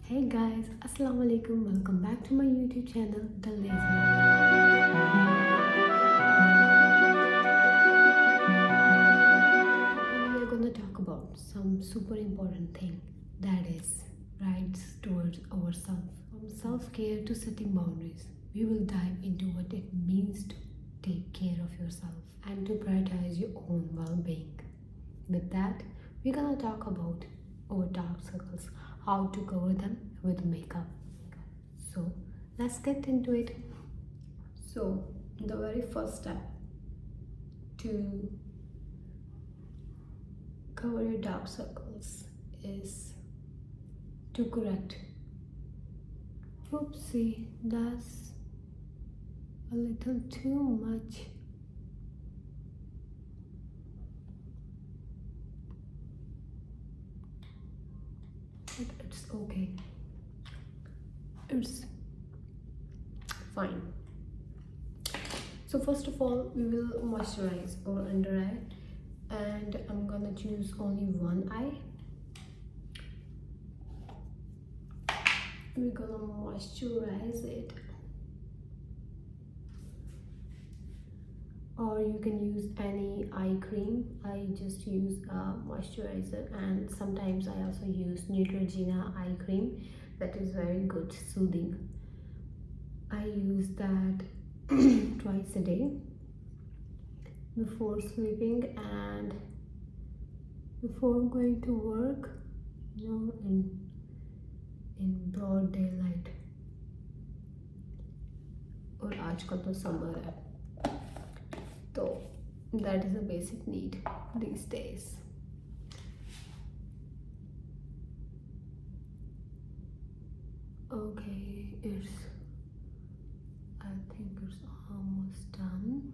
Hey guys, Assalamu alaikum. Welcome back to my YouTube channel, The Lazy. We are gonna talk about some super important thing, that is rights towards ourselves. From self-care to setting boundaries, we will dive into what it means to take care of yourself and to prioritize your own well-being. With that, we're gonna talk about our dark circles, how to cover them with makeup. So let's get into it. So the very first step to cover your dark circles is to correct. Oopsie, that's a little too much. But it's okay. It's fine. So first of all, we will moisturize our under eye, and I'm gonna choose only one eye. We're gonna moisturize it, or you can use any eye cream. I just use a moisturizer, and sometimes I also use Neutrogena eye cream. That is very good, soothing. I use that twice a day before sleeping and before going to work, in broad daylight. और आजकल तो summer है, तो that is a basic need these days. Okay, I think it's almost done.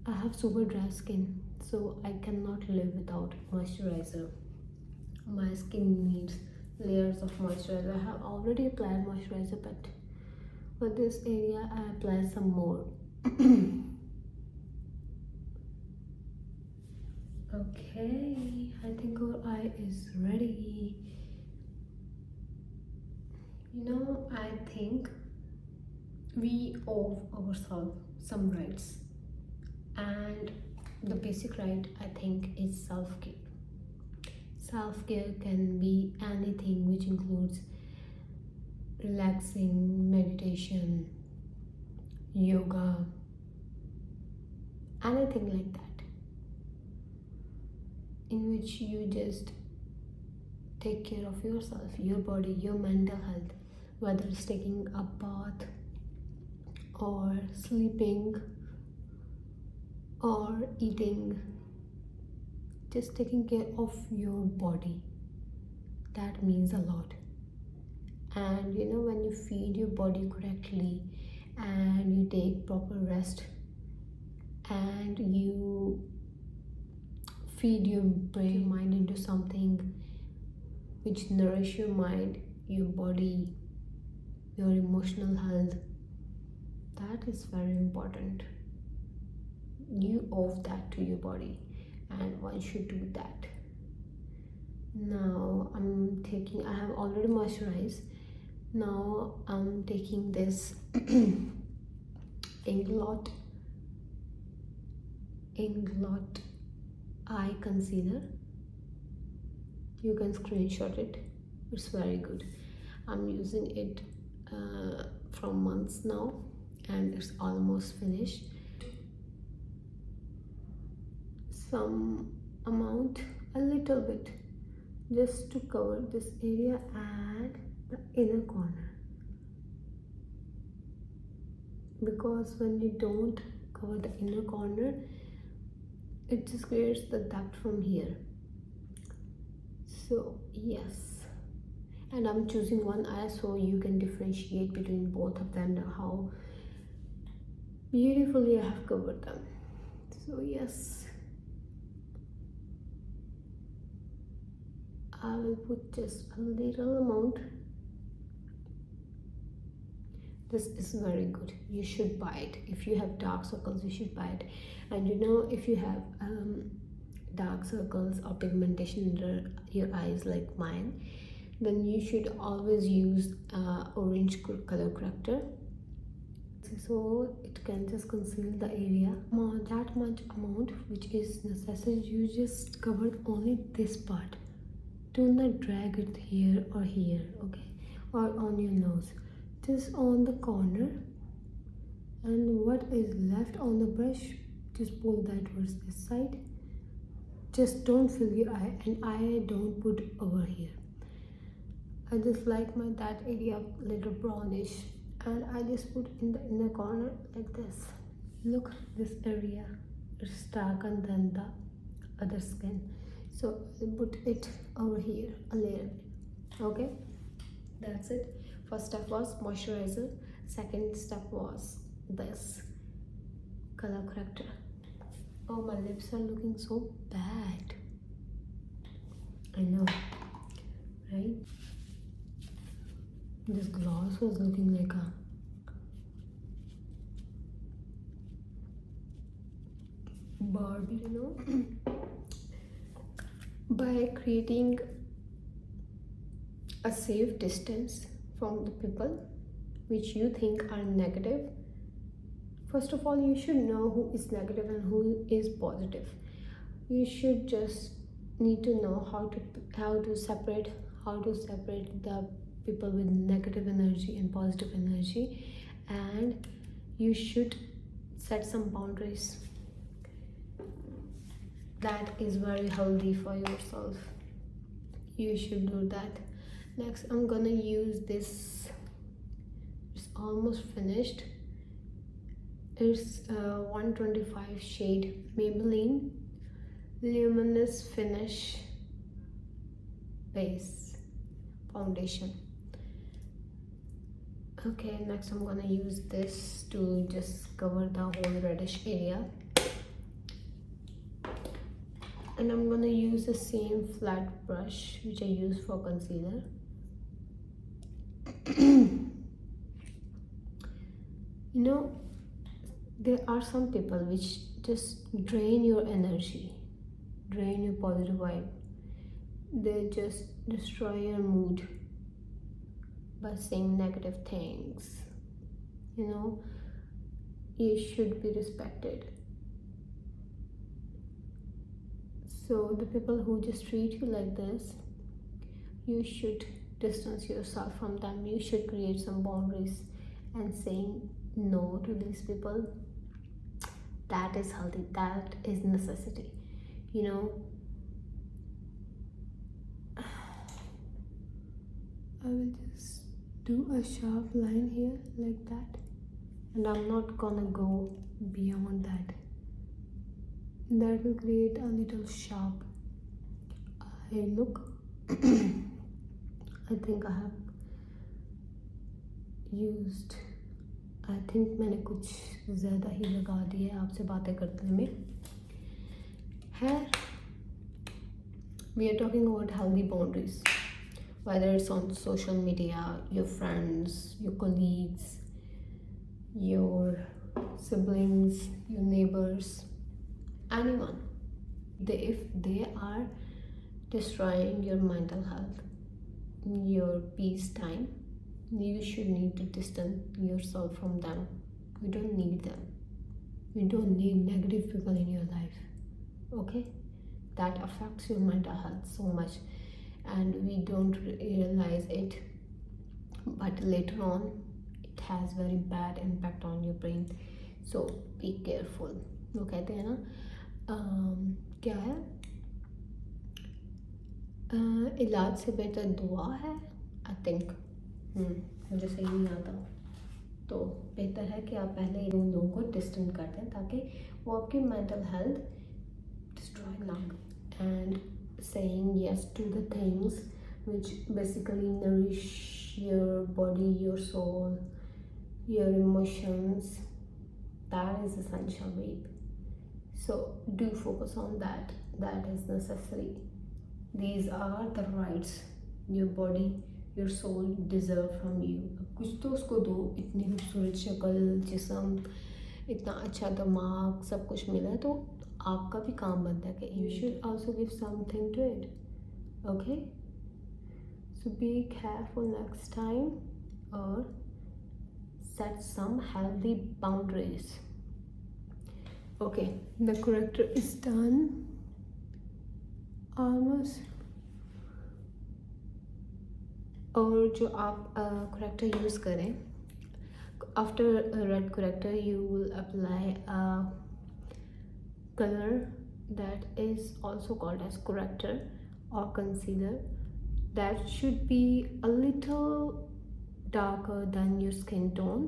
I have super dry skin, so I cannot live without moisturizer. My skin needs layers of moisturizer. I have already applied moisturizer, but for this area I apply some more. Okay, I think our eye is ready. I think we owe ourselves some rights, and the basic right, I think, is self-care. Self-care can be anything, which includes relaxing, meditation, yoga, anything like that, in which you just take care of yourself, your body, your mental health, whether it's taking a bath or sleeping or eating. Just taking care of your body, that means a lot. And when you feed your body correctly and you take proper rest and you feed your brain, your mind into something which nourish your mind, your body, your emotional health, that is very important. You owe that to your body, and one should do that. Now I have already moisturized. Now I'm taking this Inglot eye concealer. You can screenshot it, it's very good. I'm using it from months now, and it's almost finished. Some amount, a little bit, just to cover this area and the inner corner, because when you don't cover the inner corner, it just creates the depth from here. So yes, and I'm choosing one eye so you can differentiate between both of them, how beautifully I have covered them. So yes, I will put just a little amount. This is very good, you should buy it. If you have dark circles, you should buy it. And if you have dark circles or pigmentation under your eyes like mine, then you should always use orange color corrector, so it can just conceal the area. That much amount which is necessary, you just covered only this part. Do not drag it here or here, okay, or on your nose, just on the corner, and what is left on the brush, just pull that towards this side. Just don't fill your eye, and I don't put over here. I just like my that area a little brownish, and I just put in the inner corner like this. Look, this area is darker than the other skin, so I put it over here a little bit. Okay, that's it. First step was moisturizer, second step was this color corrector. Oh, my lips are looking so bad, I know, right? This gloss was looking like a Barbie, you know. By creating a safe distance from the people which you think are negative, first of all, you should know who is negative and who is positive. You should just need to know how to separate the people with negative energy and positive energy, and you should set some boundaries. That is very healthy for yourself. You should do that. Next, I'm gonna use this. It's almost finished. It's 125 shade Maybelline Luminous Finish Base Foundation. Okay, next I'm gonna use this to just cover the whole reddish area, and I'm gonna use the same flat brush which I use for concealer. You know, there are some people which just drain your energy, drain your positive vibe. They just destroy your mood by saying negative things. You know, you should be respected. So the people who just treat you like this, you should distance yourself from them. You should create some boundaries and saying no to these people. That is healthy, that is necessity, you know. I will just do a sharp line here like that, and I'm not gonna go beyond that. That will create a little sharp eye look. I think I have used, I think मैंने कुछ ज़्यादा ही लगा दिया है आपसे बातें करते में. Hair, we are talking about healthy boundaries, whether it's on social media, your friends, your colleagues, your siblings, your neighbors, anyone. If they are destroying your mental health, your peace time, you should need to distance yourself from them. You don't need them. You don't need negative people in your life. Okay, that affects your mental health so much, and we don't realize it, but later on it has very bad impact on your brain. So be careful. वो कहते हैं ना क्या है, इलाज से बेहतर दुआ है, आई थिंक. मुझे सही नहीं आता. तो बेहतर है कि आप पहले इन लोगों को डिस्टेंस कर दें ताकि वो आपकी mental health destroy now, and saying yes to the things which basically nourish your body, your soul, your emotions, that is essential, babe. So do focus on that. That is necessary. These are the rights your body, your soul deserve from you. कुछ तो उसको दो. इतनी खूबसूरत शक्ल, जिस्म, इतना अच्छा दिमाग, सब कुछ मिला है तो आपका भी काम बनता है कि you should also give something to it. Okay, so be careful next time, or set some healthy boundaries. Okay, the corrector is done almost. और जो आप corrector use करें, after a red corrector you will apply a color that is also called as corrector or concealer, that should be a little darker than your skin tone,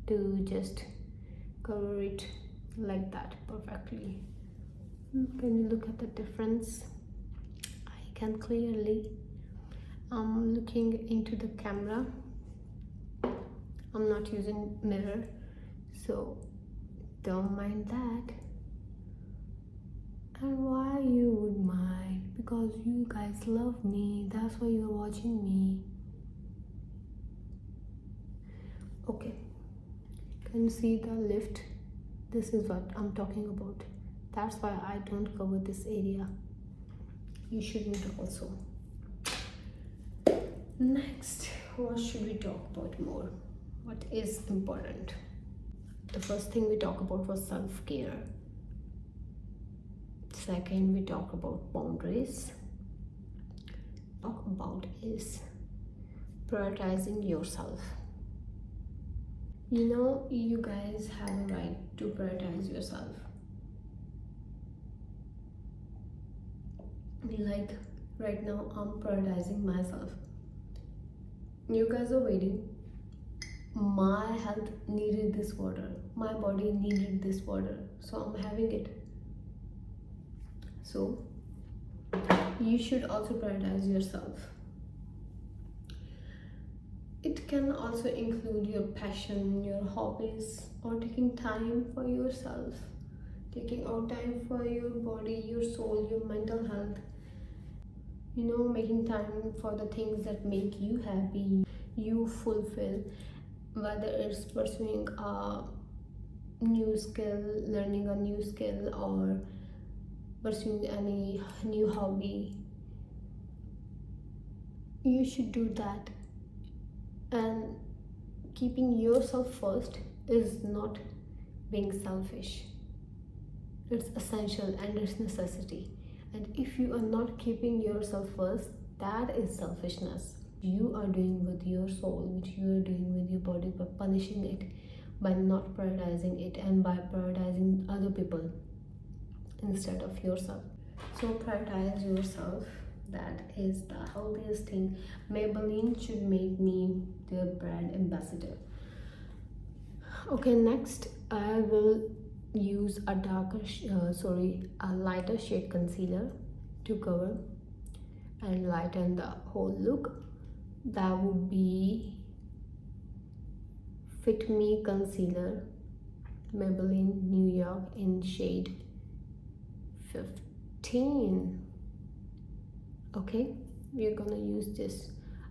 to just cover it like that perfectly. Can you look at the difference? I can clearly. I'm looking into the camera. I'm not using mirror, so don't mind that. And why you would mind? Because you guys love me, that's why you're watching me. Okay, can you see the lift? This is what I'm talking about. That's why I don't cover this area. You shouldn't also. Next, what should we talk about more? What is important? The first thing we talk about was self-care. Second, we talk about boundaries. Talk about is prioritizing yourself. You know, you guys have a right to prioritize yourself. Like right now, I'm prioritizing myself. You guys are waiting. My health needed this water, my body needed this water, so I'm having it. So you should also prioritize yourself. It can also include your passion, your hobbies, or taking time for yourself, taking out time for your body, your soul, your mental health. You know, making time for the things that make you happy, you fulfill, whether it's pursuing a new skill, learning a new skill, or pursuing any new hobby. You should do that. And keeping yourself first is not being selfish. It's essential and it's necessity. And if you are not keeping yourself first, that is selfishness. You are doing with your soul, which you are doing with your body, by punishing it, by not prioritizing it, and by prioritizing other people instead of yourself. So prioritize yourself. That is the healthiest thing. Maybelline should make me their brand ambassador. Okay, next I will use a lighter shade concealer to cover and lighten the whole look. That would be Fit Me Concealer, Maybelline New York, in shade 15. Okay, we're gonna use this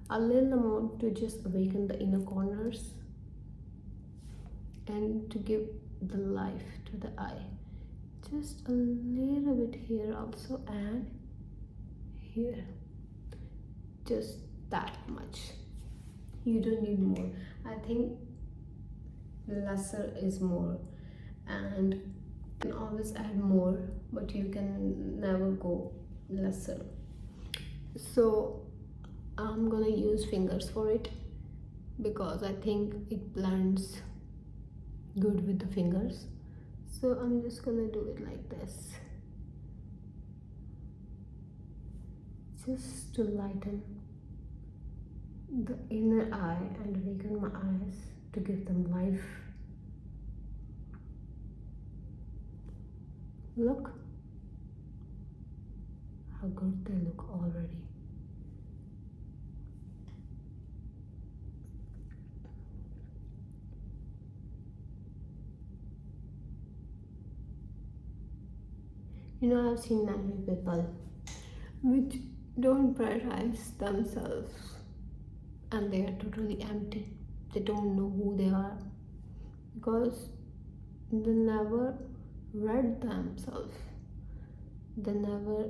a little amount to just awaken the inner corners and to give the life to the eye. Just a little bit here also, and here, just that much. You don't need more. I think lesser is more, and you can always add more, but you can never go lesser. So I'm gonna use fingers for it because I think it blends good with the fingers. So I'm just gonna do it like this, just to lighten the inner eye and awaken my eyes, to give them life. Look how good they look already. You know, I've seen many people which don't prioritize themselves and they are totally empty. They don't know who they are because they never read themselves. They never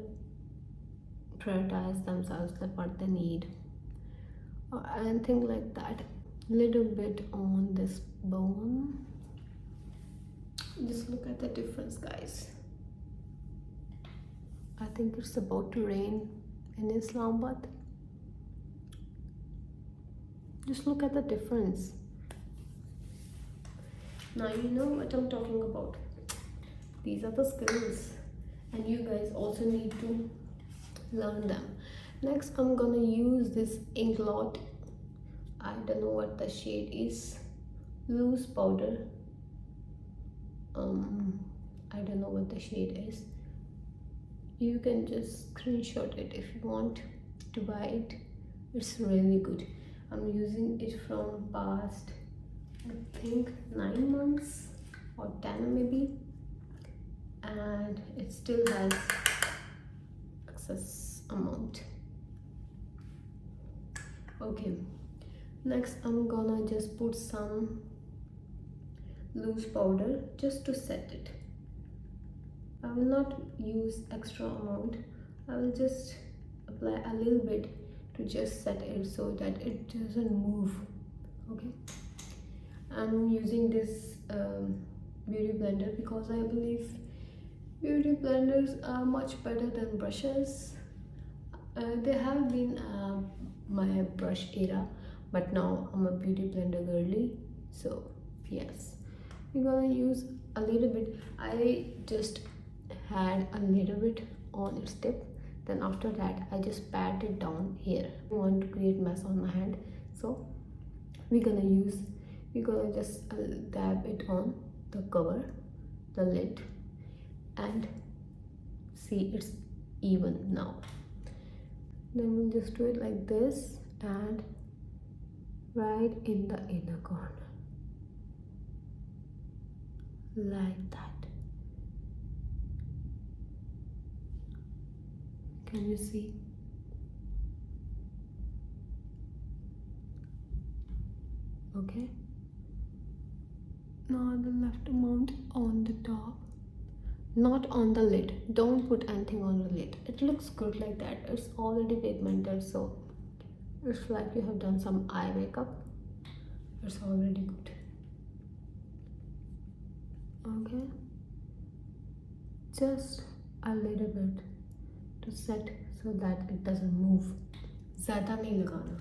prioritize themselves, like what they need or anything like that. Little bit on this bone. Just look at the difference, guys. I think it's about to rain in Islamabad. Just look at the difference. Now you know what I'm talking about. These are the skills, and you guys also need to learn them. Next, I'm gonna use this Inglot. I don't know what the shade is. Loose powder. I don't know what the shade is. You can just screenshot it if you want to buy it. It's really good. I'm using it from past, I think, 9 months or 10 maybe, and it still has excess amount. Okay, next I'm gonna just put some loose powder just to set it. I will not use extra amount. I will just apply a little bit to just set it so that it doesn't move. Okay, I'm using this beauty blender because I believe beauty blenders are much better than brushes. They have been my brush era, but now I'm a beauty blender girly. So yes, we're gonna use a little bit. I just had a little bit on its tip, then after that I just pat it down here. I want to create mess on my hand, so we're gonna just dab it on the cover, the lid, and see it's even now. Then we'll just do it like this and right in the inner corner, like that. Can you see? Okay. Now the left amount on the top, not on the lid. Don't put anything on the lid. It looks good like that. It's already pigmented, so it's like you have done some eye makeup. It's already good. Okay. Just a little bit to set so that it doesn't move. ज़्यादा नहीं लगाना.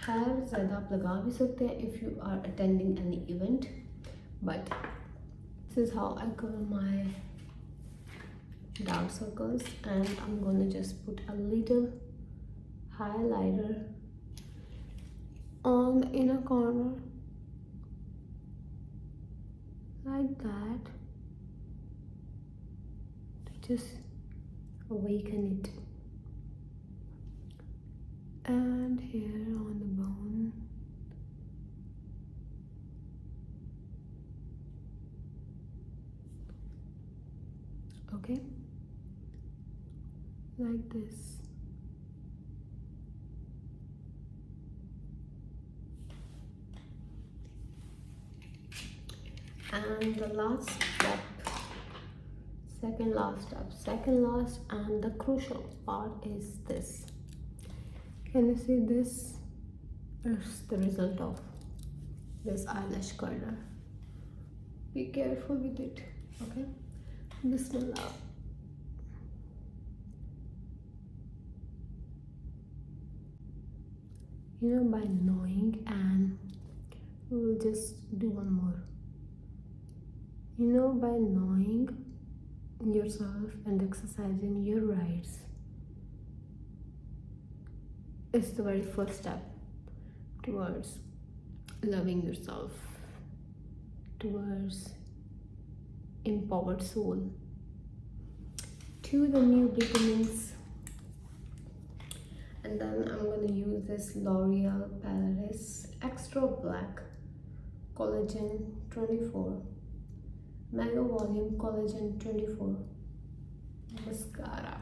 Hair ज़्यादा आप लगा भी सकते हैं if you are attending any event, but this is how I cover my dark circles. And I'm gonna just put a little highlighter on the inner corner like that to just awaken it. And here on the bone. Okay, like this. And the last step, second last and the crucial part is this. Can you see this? Is the result of this eyelash curler. Be careful with it, okay? Bismillah. You know, by knowing, and we'll just do one more. You know, by knowing yourself and exercising your rights is the very first step towards loving yourself, towards empowered soul, to the new beginnings. And then I'm going to use this L'Oreal Paris Extra Black Collagen 24 Mega Volume Collagen 24 mascara,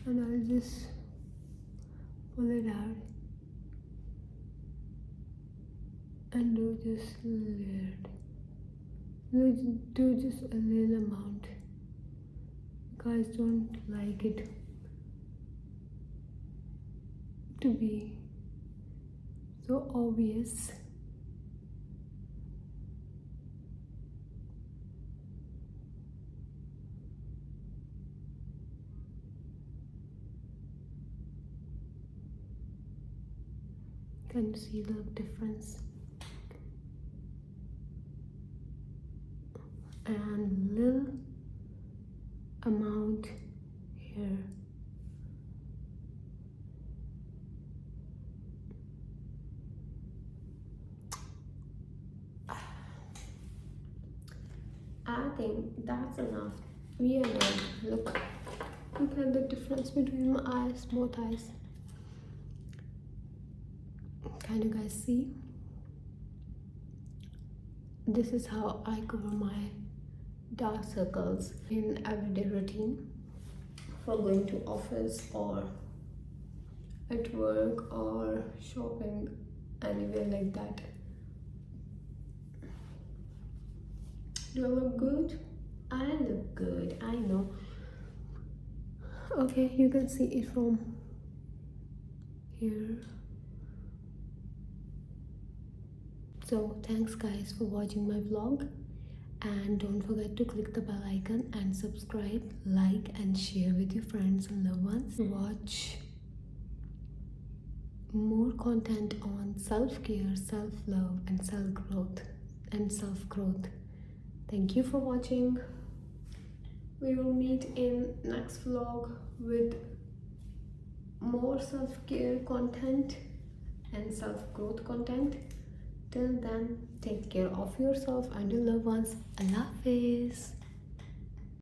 and I'll just pull it out and do just a little amount guys don't like it to be so obvious. Can you see the difference? And little amount here. I think that's enough. We are done. Look at the difference between my eyes, both eyes. Can you guys see? This is how I cover my dark circles in everyday routine for going to office or at work or shopping, anywhere like that. Do I look good? I look good, I know. Okay, you can see it from here. So thanks guys for watching my vlog, and don't forget to click the bell icon and subscribe, like and share with your friends and loved ones. Watch more content on self-care, self-love and self-growth. Thank you for watching. We will meet in next vlog with more self-care content and self-growth content. Till then, take care of yourself and your loved ones. Allah Hafiz.